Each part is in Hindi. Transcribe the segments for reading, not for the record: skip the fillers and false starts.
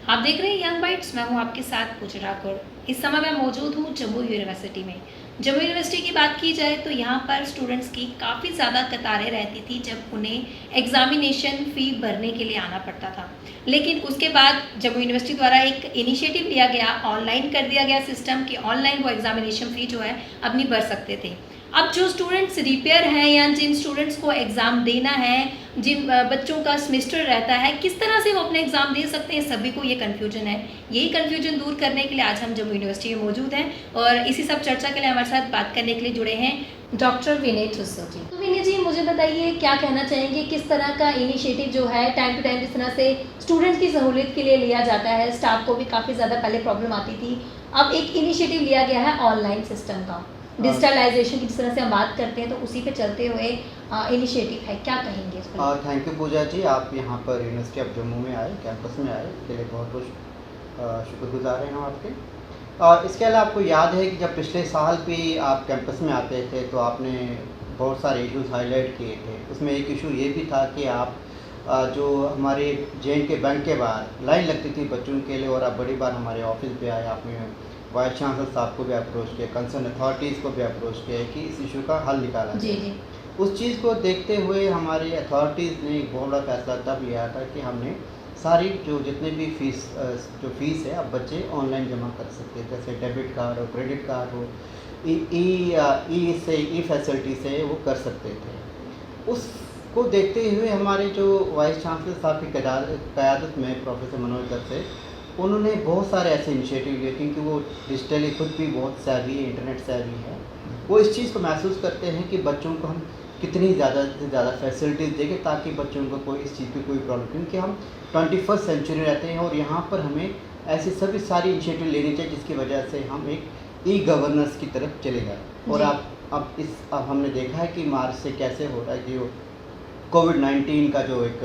आप देख रहे हैं यंग बाइट्स, मैं हूं आपके साथ पूजा ठाकुर। इस समय मैं मौजूद हूं जम्मू यूनिवर्सिटी में। जम्मू यूनिवर्सिटी की बात की जाए तो यहां पर स्टूडेंट्स की काफ़ी ज़्यादा कतारें रहती थी जब उन्हें एग्ज़ामिनेशन फ़ी भरने के लिए आना पड़ता था। लेकिन उसके बाद जम्मू यूनिवर्सिटी द्वारा एक इनिशिएटिव लिया गया, ऑनलाइन कर दिया गया सिस्टम कि ऑनलाइन वो एग्ज़ामिनेशन फ़ी जो है अपनी भर सकते थे। अब जो स्टूडेंट्स रिपेयर हैं या जिन स्टूडेंट्स को एग्ज़ाम देना है, जिन बच्चों का सेमेस्टर रहता है, किस तरह से वो अपने एग्ज़ाम दे सकते हैं, सभी को ये कन्फ्यूजन है। यही कन्फ्यूजन दूर करने के लिए आज हम जम्मू यूनिवर्सिटी में मौजूद हैं और इसी सब चर्चा के लिए हमारे साथ बात करने के लिए जुड़े हैं डॉक्टर विनय ठुस्सो जी। तो विनय जी, मुझे बताइए क्या कहना चाहेंगे, किस तरह का इनिशिएटिव जो है टाइम टू टाइम जिस तरह से स्टूडेंट्स की सहूलियत के लिए लिया जाता है, स्टाफ को भी काफ़ी ज़्यादा पहले प्रॉब्लम आती थी, अब एक इनिशिएटिव लिया गया है ऑनलाइन सिस्टम का, डिजिटलाइजेशन की जिस तरह से हम बात करते हैं तो उसी पे चलते हुए इनिशिएटिव है, क्या कहेंगे इस पर? थैंक यू पूजा जी, आप यहाँ पर यूनिवर्सिटी ऑफ जम्मू में आए, कैंपस में आए, इसके लिए बहुत बहुत शुक्रगुजार हैं हम आपके। इसके अलावा आपको याद है कि जब पिछले साल भी आप कैंपस में आते थे तो आपने बहुत सारे इश्यूज हाईलाइट किए थे। उसमें एक इशू ये भी था कि आप जो हमारे जे.एन.के बैंक के बाहर लाइन लगती थी बच्चों के लिए, और आप बड़ी बार हमारे ऑफिस पे आए, आपने वाइस चांसलर साहब को भी अप्रोच किया, कंसर्न अथॉरिटीज़ को भी अप्रोच किया कि इस इशू का हल निकाला जी जाए। जी। उस चीज़ को देखते हुए हमारे अथॉरिटीज़ ने एक बहुत बड़ा फैसला तब लिया था कि हमने सारी जो जितने भी फीस है अब बच्चे ऑनलाइन जमा कर सकते हैं, जैसे डेबिट कार्ड और क्रेडिट कार्ड हो, ई फैसिलिटी से वो कर सकते थे। उसको देखते हुए हमारे जो वाइस चांसलर साहब की क़यादत में प्रोफेसर मनोज दत्त से, उन्होंने बहुत सारे ऐसे इनिशिएटिव लिए, क्योंकि वो डिजिटली खुद भी बहुत सैवी है, इंटरनेट सैवी है। वो इस चीज़ को महसूस करते हैं कि बच्चों को हम कितनी ज़्यादा से ज़्यादा फैसिलिटीज़ देंगे ताकि बच्चों को कोई इस चीज़ की कोई प्रॉब्लम, क्योंकि हम 21st सेंचुरी रहते हैं और यहाँ पर हमें ऐसी सभी सारी इनिशिएटिव लेनी चाहिए जिसकी वजह से हम एक ई गवर्नेंस की तरफ चले जाएँ। और अब हमने देखा है कि मार्च से कैसे हो रहा है कि कोविड-19 का जो एक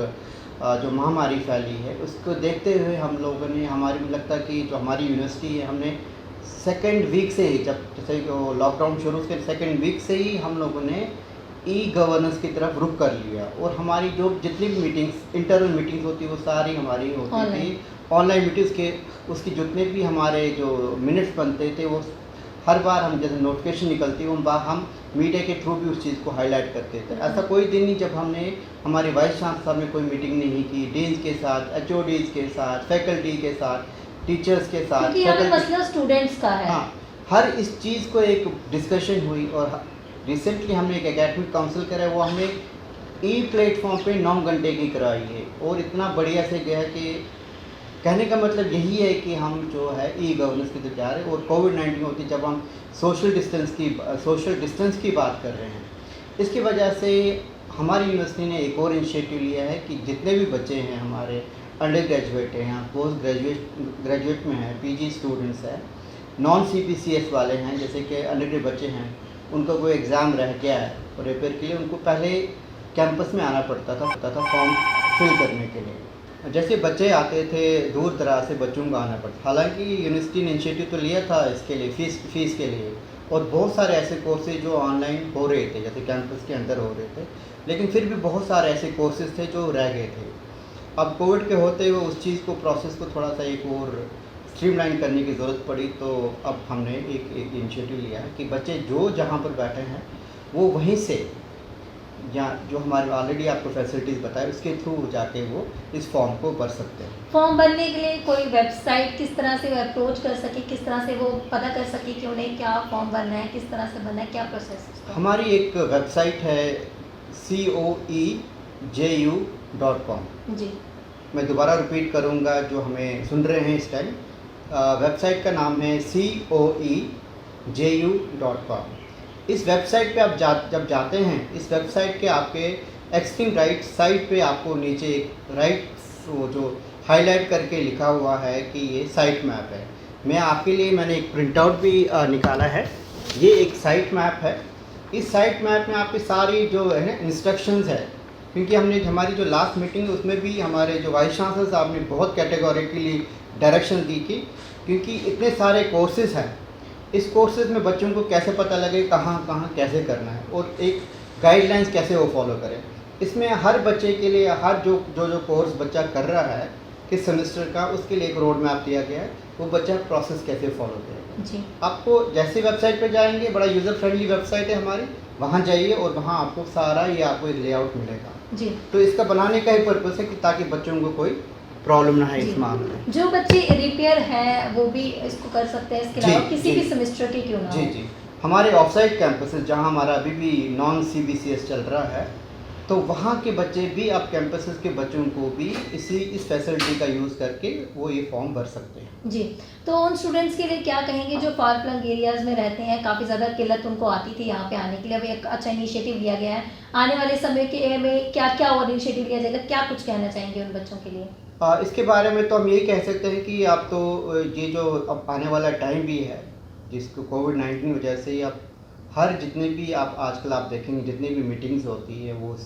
जो महामारी फैली है, उसको देखते हुए हम लोगों ने, हमारी मुझे लगता है कि जो हमारी यूनिवर्सिटी है, हमने सेकेंड वीक से ही, जब जैसे लॉकडाउन शुरू के सेकेंड वीक से ही हम लोगों ने ई गवर्नेंस की तरफ रुख कर लिया, और हमारी जो जितनी भी मीटिंग्स, इंटरनल मीटिंग्स होती वो सारी हमारी होती थी ऑनलाइन मीटिंग्स के। उसकी जितने भी हमारे जो मिनट्स बनते थे वो हर बार हम जैसे नोटिफिकेशन निकलती वो हम मीडिया के थ्रू भी उस चीज़ को हाईलाइट करते थे। ऐसा कोई दिन नहीं जब हमने हमारे वाइस चांसलर में कोई मीटिंग नहीं की, डीन्स के साथ, एचओडीज़ के साथ, फैकल्टी के साथ, टीचर्स के साथ, मसला स्टूडेंट्स का है। हाँ, हर इस चीज़ को एक डिस्कशन हुई। और रिसेंटली हमने एक एकेडमिक काउंसिल करा, वो हमने ई प्लेटफॉर्म पे 9 घंटे की कराई है, और इतना बढ़िया से गया कि कहने का मतलब यही है कि हम जो है ई गवर्नेंस की तरफ जा रहे हैं। और कोविड-19 होती जब हम सोशल डिस्टेंस की बात कर रहे हैं, इसकी वजह से हमारी यूनिवर्सिटी ने एक और इनिशिएटिव लिया है कि जितने भी बच्चे हैं हमारे अंडर ग्रेजुएट हैं या पोस्ट ग्रेजुएट में हैं, पीजी स्टूडेंट्स हैं, नॉन सीपीसीएस वाले हैं, जैसे कि अंडर ग्रेजुएट बच्चे हैं, उनका कोई एग्ज़ाम रह गया है और रिपेयर के लिए उनको पहले कैंपस में आना पड़ता था फॉर्म फिल करने के लिए। जैसे बच्चे आते थे दूर दराज से, बच्चों को आना पड़ता। हालांकि यूनिवर्सिटी ने इनिशिएटिव तो लिया था इसके लिए, फीस के लिए, और बहुत सारे ऐसे कोर्सेज जो ऑनलाइन हो रहे थे, जैसे कैंपस के अंदर हो रहे थे, लेकिन फिर भी बहुत सारे ऐसे कोर्सेज थे जो रह गए थे। अब कोविड के होते हुए उस चीज़ को, प्रोसेस को थोड़ा सा एक और स्ट्रीमलाइन करने की ज़रूरत पड़ी, तो अब हमने एक इनिशिएटिव लिया है कि बच्चे जो जहाँ पर बैठे हैं वो वहीं से, या जो हमारे ऑलरेडी आपको फैसिलिटीज़ बताए उसके थ्रू जाके वो इस फॉर्म को भर सकते हैं। फॉर्म भरने के लिए कोई वेबसाइट किस तरह से अप्रोच कर सके, किस तरह से वो पता कर सके कि उन्हें क्या फॉर्म भरना है, किस तरह से भरना है, क्या प्रोसेस? हमारी एक वेबसाइट है coeju.com। जी, मैं दोबारा रिपीट करूँगा जो हमें सुन रहे हैं इस टाइम। वेबसाइट का नाम है coeju.com। इस वेबसाइट पे आप जब जाते हैं, इस वेबसाइट के आपके एक्सट्रीम राइट साइड पे आपको नीचे एक वो जो हाईलाइट करके लिखा हुआ है कि ये साइट मैप है। मैंने एक प्रिंट आउट भी निकाला है। ये एक साइट मैप है। इस साइट मैप में आपकी सारी जो है ना इंस्ट्रक्शंस है, क्योंकि हमने हमारी जो लास्ट मीटिंग है उसमें भी हमारे जो वाइस चांसलर साहब ने बहुत कैटेगोरिकली डायरेक्शन दी थी, क्योंकि इतने सारे कोर्सेज हैं, इस कोर्सेज में बच्चों को कैसे पता लगे कहाँ कैसे करना है, और एक गाइडलाइंस कैसे वो फॉलो करें। इसमें हर बच्चे के लिए, हर जो कोर्स बच्चा कर रहा है कि सेमेस्टर का उसके लिए एक रोड मैप दिया गया है, वो बच्चा प्रोसेस कैसे फॉलो करेगा। जी आपको जैसे वेबसाइट पे जाएंगे, बड़ा यूज़र फ्रेंडली वेबसाइट है हमारी, वहाँ जाइए और वहाँ आपको सारा ये आपको एक लेआउट मिलेगा। जी तो इसका बनाने का ही पर्पस है कि ताकि बच्चों को कोई प्रॉब्लम ना है जी। इस मामले में। जो बच्चे रिपेयर हैं वो भी इसको कर सकते हैं, इसके जी, अलावा किसी जी। भी सेमेस्टर के क्यों ना जी हो। जी, हमारे ऑफसाइट कैंपसेस जहाँ हमारा अभी भी नॉन CBCS चल रहा है, तो वहाँ के बच्चे भी, आप कैंपसेस के बच्चों को भी इस फैसिलिटी का यूज़ करके वो ये फॉर्म भर सकते हैं। जी, तो उन स्टूडेंट्स के लिए क्या कहेंगे जो फार फ्लंग एरियाज़ में रहते हैं, काफ़ी ज़्यादा किल्लत उनको आती थी यहाँ पे आने के लिए, अब एक अच्छा इनिशिएटिव लिया गया है, आने वाले समय के में क्या क्या और इनिशिएटिव लिया जाएगा, क्या कुछ कहना चाहेंगे उन बच्चों के लिए? इसके बारे में तो हम यही कह सकते हैं कि आप तो ये जो अब आने वाला टाइम भी है, जिसको कोविड-19 की वजह से आप हर जितने भी आप आजकल आप देखेंगे जितनी भी मीटिंग्स होती है वो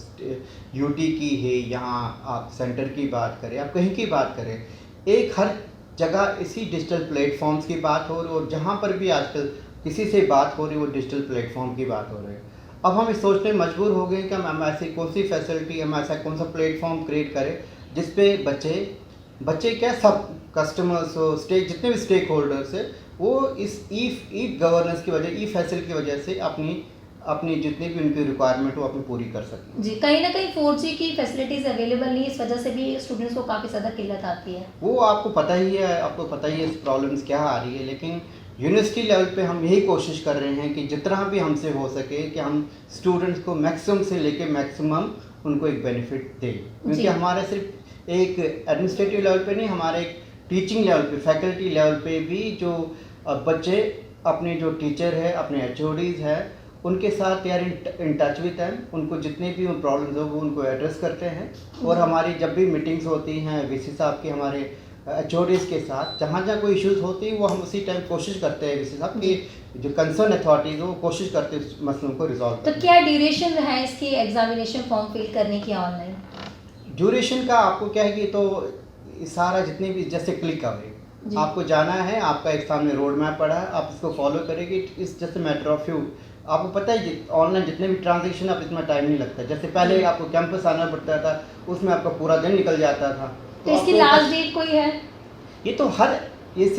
यूटी की है, यहाँ आप सेंटर की बात करें, आप कहीं की बात करें, एक हर जगह इसी डिजिटल प्लेटफॉर्म्स की बात हो रही है, और जहाँ पर भी आजकल किसी से बात हो रही है वो डिजिटल प्लेटफॉर्म की बात हो रही है। अब हम इस सोचने मजबूर हो गए कि हम ऐसी कौन सी फैसिलिटी, हम ऐसा कौन सा प्लेटफॉर्म क्रिएट करें जिस पे बच्चे क्या, सब कस्टमर्स हो, जितने भी स्टेक होल्डर्स है, वो इस ई गवर्नेंस की वजह, ई फैसिलिटी की वजह से अपनी जितनी भी उनकी रिक्वायरमेंट हो अपनी पूरी कर सकें। जी, कहीं ना कहीं 4G की फैसिलिटीज़ अवेलेबल नहीं है, इस वजह से भी स्टूडेंट्स को काफ़ी ज़्यादा किल्लत आती है। वो आपको पता ही है प्रॉब्लम्स क्या आ रही है, लेकिन यूनिवर्सिटी लेवल पे हम यही कोशिश कर रहे हैं कि जितना भी हमसे हो सके कि हम स्टूडेंट्स को मैक्सिमम से लेके मैक्सिमम उनको एक बेनिफिट दें, क्योंकि हमारा सिर्फ एक एडमिनिस्ट्रेटिव लेवल पे नहीं, हमारे एक टीचिंग लेवल पे, फैकल्टी लेवल पे भी जो बच्चे अपने जो टीचर है, अपने HODs है, उनके साथ यार इन टच विद हैं, उनको जितने भी प्रॉब्लम्स हो वो उनको एड्रेस करते हैं। और हमारी जब भी मीटिंग्स होती हैं VC साहब की, हमारे HODs के साथ, जहाँ जहाँ कोई इश्यूज़ होती है वो हम उसी टाइम कोशिश करते हैं VC साहब की जो कंसर्न अथॉरिटीज़ वो कोशिश करते हैं उस मसलों को रिजॉल्व तो करने। क्या ड्यूरेशन है इसकी एग्जामिनेशन फॉर्म फिल करने की ऑनलाइन? ड्यूरेशन का आपको क्या है कि तो सारा जितने भी जैसे क्लिक अवे, आपको जाना है, आपका एक सामने रोड मैप पड़ा है, आप इसको फॉलो करेंगे, इस जैसे मैटर ऑफ फ्यू। आपको पता है ऑनलाइन जितने भी ट्रांजेक्शन आप इतना टाइम नहीं लगता, जैसे पहले आपको कैंपस आना पड़ता था, उसमें आपका पूरा दिन निकल जाता था। तो इसकी लास्ट डेट कोई है? ये तो ये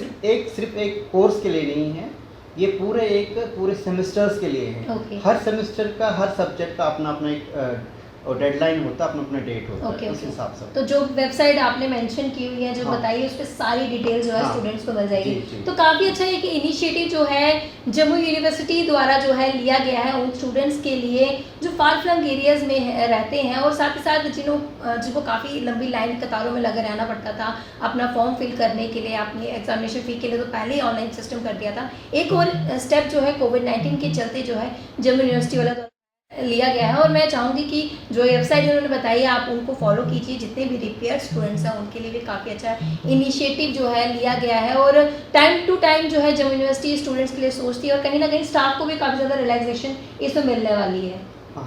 सिर्फ एक कोर्स के लिए नहीं है, ये पूरे सेमेस्टर्स के लिए है। हर सेमेस्टर का, हर सब्जेक्ट का अपना अपना एक और डेडलाइन होता है, अपना डेट होता है, उस हिसाब से। तो जो वेबसाइट आपने मेंशन की हुई है, जो बताइए, उस पर सारी डिटेल जो है स्टूडेंट्स को मिल जाएगी। तो काफ़ी अच्छा है कि इनिशिएटिव जो है जम्मू यूनिवर्सिटी द्वारा जो है लिया गया है उन स्टूडेंट्स के लिए जो फार फ्लंग एरियाज़ में रहते हैं, और साथ ही साथ जिनको काफ़ी लंबी लाइन कतारों में लगे रहना पड़ता था अपना फॉर्म फिल करने के लिए, अपनी एग्जामिनेशन फ़ी के लिए, तो पहले ही ऑनलाइन सिस्टम कर दिया था। एक और स्टेप जो है कोविड-19 के चलते जो है जम्मू यूनिवर्सिटी वाला लिया गया है, और मैं चाहूँगी कि जो वेबसाइट उन्होंने बताई आप उनको फॉलो कीजिए, जितने भी रिपेयर स्टूडेंट्स हैं उनके लिए भी काफ़ी अच्छा इनिशिएटिव जो है लिया गया है, और टाइम टू टाइम जो है जम्मू यूनिवर्सिटी स्टूडेंट्स के लिए सोचती है, और कहीं ना कहीं स्टाफ को भी काफ़ी ज़्यादा रिलैक्सेशन इसमें मिलने वाली है।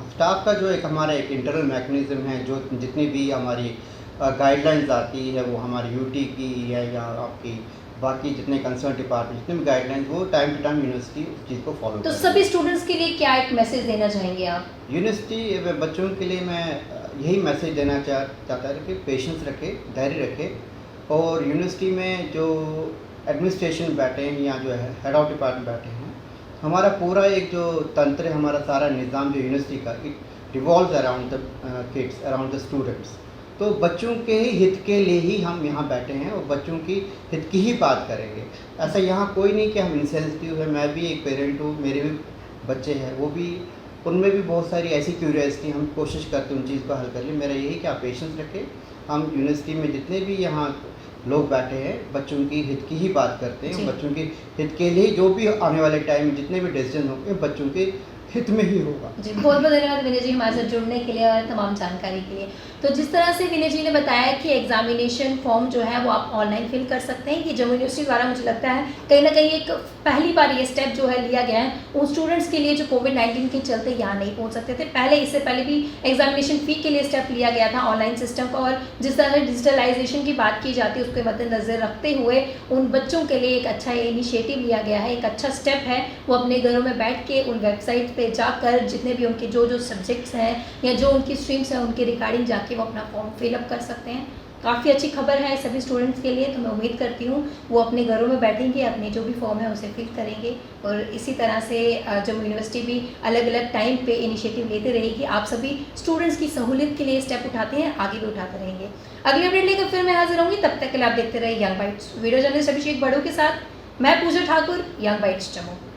स्टाफ का जो हमारा एक इंटरनल मैकेनिज्म है, जो जितनी भी हमारी गाइडलाइंस आती है वो हमारी यूटी की है या आपकी बाकी जितने कंसर्न डिपार्टमेंट जितने भी गाइडलाइंस, वो टाइम टू टाइम यूनिवर्सिटी उस चीज़ को फॉलो तो सभी स्टूडेंट्स के लिए क्या एक मैसेज देना चाहेंगे आप? यूनिवर्सिटी बच्चों के लिए मैं यही मैसेज देना चाहता है कि पेशेंस रखें, धैर्य रखें, और यूनिवर्सिटी में जो एडमिनिस्ट्रेशन बैठे हैं या जो है हेड ऑफ डिपार्टमेंट बैठे हैं, हमारा पूरा एक जो तंत्र है, हमारा सारा निज़ाम जो यूनिवर्सिटी का, it revolves around the kids, around the students. तो बच्चों के हित के लिए ही हम यहाँ बैठे हैं और बच्चों की हित की ही बात करेंगे। ऐसा यहाँ कोई नहीं कि हम इंसेंसिटिव है, मैं भी एक पेरेंट हूँ, मेरे भी बच्चे हैं, वो भी, उनमें भी बहुत सारी ऐसी क्यूरियोसिटी, हम कोशिश करते हैं उन चीज़ को हल कर लें। मेरा यही कि आप पेशेंस रखें, हम यूनिवर्सिटी में जितने भी यहाँ लोग बैठे हैं बच्चों की हित की ही बात करते हैं, बच्चों के हित के लिए जो भी आने वाले टाइम में जितने भी डिसीजन होंगे बच्चों के हित में ही होगा। जी, बहुत बहुत धन्यवाद विनय जी हमारे साथ जुड़ने के लिए और तमाम जानकारी के लिए। तो जिस तरह से विनय जी ने बताया कि एग्जामिनेशन फॉर्म जो है वो आप ऑनलाइन फिल कर सकते हैं, ये जम्मू यूनिवर्सिटी द्वारा मुझे लगता है कहीं ना कहीं एक पहली बार ये स्टेप जो है लिया गया है उन स्टूडेंट्स के लिए जो कोविड-19 के चलते यहाँ नहीं पहुँच सकते थे। इससे पहले भी एग्जामिनेशन फ़ी के लिए स्टेप लिया गया था ऑनलाइन सिस्टम का, और जिस तरह से डिजिटलाइजेशन की बात की जाती है उसके मद्देनज़र रखते हुए उन बच्चों के लिए एक अच्छा इनिशिएटिव लिया गया है, एक अच्छा स्टेप है। वो अपने घरों में बैठ के उन वेबसाइट पर जाकर जितने भी उनके जो सब्जेक्ट्स हैं या जो उनकी स्ट्रीम्स हैं उनके रिगार्डिंग जाके वो अपना फॉर्म फिलअप कर सकते हैं। काफ़ी अच्छी खबर है सभी स्टूडेंट्स के लिए। तो मैं उम्मीद करती हूँ वो अपने घरों में बैठेंगे, अपने जो भी फॉर्म है उसे फिल करेंगे और इसी तरह से जम्मू यूनिवर्सिटी भी अलग अलग टाइम पे इनिशिएटिव लेते रहेगी। आप सभी स्टूडेंट्स की सहूलियत के लिए स्टेप उठाते हैं, आगे भी उठाते रहेंगे। अगले अपडेट लेकर फिर मैं हाजिर होंगी, तब तक के लिए आप देखते रहिए यंग बाइट्स। वीडियो जर्नलिस्ट अभिषेक बड़ों के साथ मैं पूजा ठाकुर, यंग बाइट्स जम्मू।